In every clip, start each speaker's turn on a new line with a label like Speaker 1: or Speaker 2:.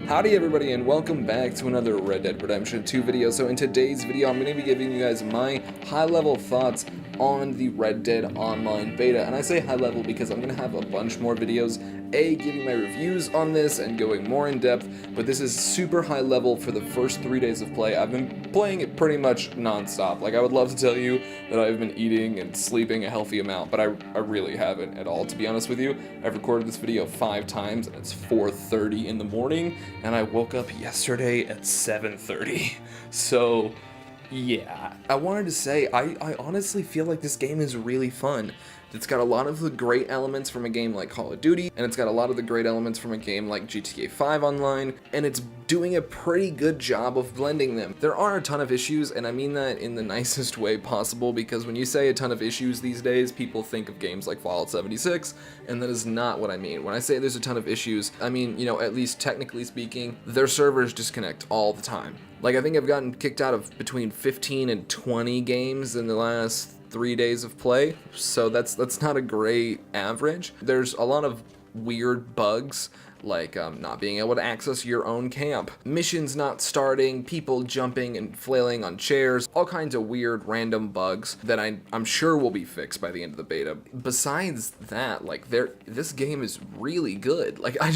Speaker 1: Howdy everybody, and welcome back to another Red Dead Redemption 2 video. So in today's video, I'm going to be giving you guys my high-level thoughts on the Red Dead Online beta. And I say high-level because I'm going to have a bunch more videos, giving my reviews on this and going more in depth, but this is super high-level for the first 3 days of play. I've been playing it pretty much non-stop. Like, I would love to tell you that I've been eating and sleeping a healthy amount, but I really haven't at all, to be honest with you. I've recorded this video 5 times, and it's 4:30 in the morning, and I woke up yesterday at 7:30. So yeah, I wanted to say, I honestly feel like this game is really fun. It's got a lot of the great elements from a game like Call of Duty, and it's got a lot of the great elements from a game like GTA 5 Online, and it's doing a pretty good job of blending them. There are a ton of issues, and I mean that in the nicest way possible, because when you say a ton of issues these days, people think of games like Fallout 76, and that is not what I mean. When I say there's a ton of issues, I mean, you know, at least technically speaking, their servers disconnect all the time. Like, I think I've gotten kicked out of between 15 and 20 games in the last 3 days of play, so that's not a great average. There's a lot of weird bugs, like not being able to access your own camp, missions not starting, people jumping and flailing on chairs, all kinds of weird random bugs that I'm sure will be fixed by the end of the beta. Besides that, like, this game is really good. Like, I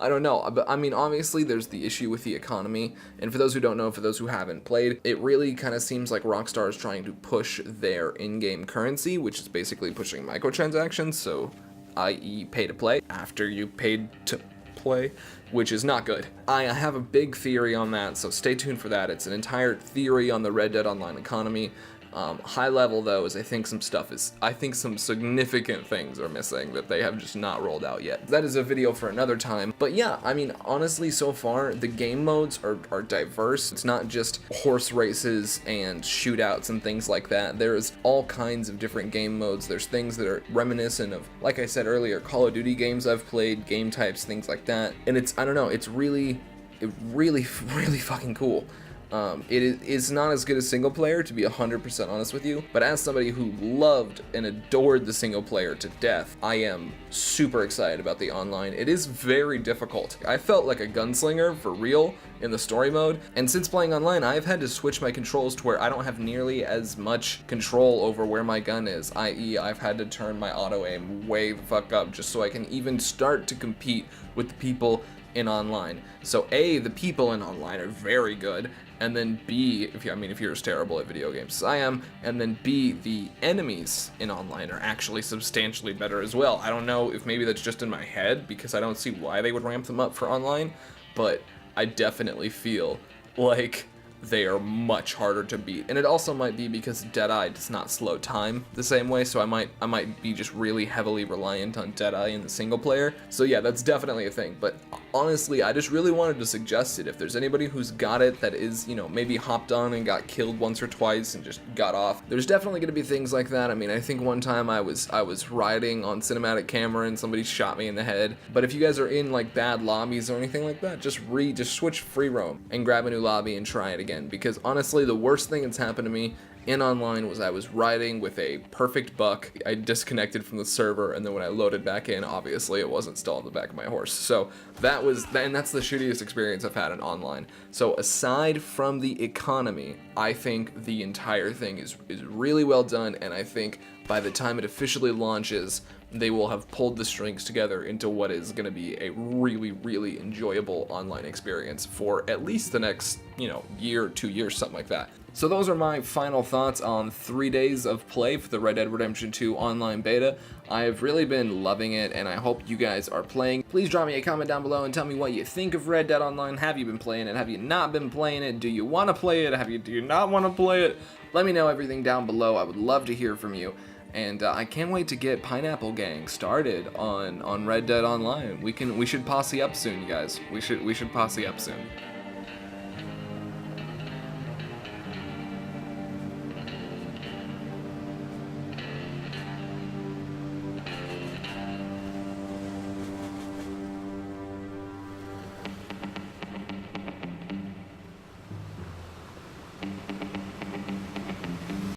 Speaker 1: don't know, but I mean, obviously there's the issue with the economy, and for those who don't know, for those who haven't played, it really kind of seems like Rockstar is trying to push their in-game currency, which is basically pushing microtransactions, so i.e. pay to play after you paid to play, which is not good. I have a big theory on that, so stay tuned for that. It's an entire theory on the Red Dead Online economy. High level though is I think some significant things are missing that they have just not rolled out yet. That is a video for another time. But yeah, I mean, honestly, so far the game modes are diverse. It's not just horse races and shootouts and things like that. There's all kinds of different game modes. There's things that are reminiscent of, like I said earlier, Call of Duty games I've played, game types, things like that. And I don't know, it's really fucking cool. It's not as good as single player, to be 100% honest with you, but as somebody who loved and adored the single player to death, I am super excited about the online. It is very difficult. I felt like a gunslinger for real in the story mode, and since playing online, I've had to switch my controls to where I don't have nearly as much control over where my gun is, i.e. I've had to turn my auto aim way the fuck up just so I can even start to compete with the people in online. So A, the people in online are very good, and then B, if you're as terrible at video games as I am, and then B, the enemies in online are actually substantially better as well. I don't know if maybe that's just in my head, because I don't see why they would ramp them up for online, but I definitely feel like they are much harder to beat. And it also might be because Deadeye does not slow time the same way, so I might be just really heavily reliant on Deadeye in the single player. So yeah, that's definitely a thing. But honestly, I just really wanted to suggest it. If there's anybody who's got it that is, you know, maybe hopped on and got killed once or twice and just got off, there's definitely going to be things like that. I mean, I think one time I was riding on cinematic camera and somebody shot me in the head. But if you guys are in like bad lobbies or anything like that, just switch free roam and grab a new lobby and try it again. Because honestly, the worst thing that's happened to me in online was I was riding with a perfect buck. I disconnected from the server, and then when I loaded back in, obviously it wasn't still on the back of my horse. So that's the shittiest experience I've had in online. So aside from the economy, I think the entire thing is really well done, and I think by the time it officially launches, they will have pulled the strings together into what is going to be a really enjoyable online experience for at least the next, year or 2 years, something like that. So those are my final thoughts on 3 days of play for the Red Dead Redemption 2 online beta. I've really been loving it, and I hope you guys are playing. Please drop me a comment down below and tell me what you think of Red Dead Online. Have you been playing it? Have you not been playing it? Do you want to play it? Do you not want to play it? Let me know everything down below. I would love to hear from you. And I can't wait to get Pineapple Gang started on Red Dead Online. We should posse up soon, you guys. We should posse up soon.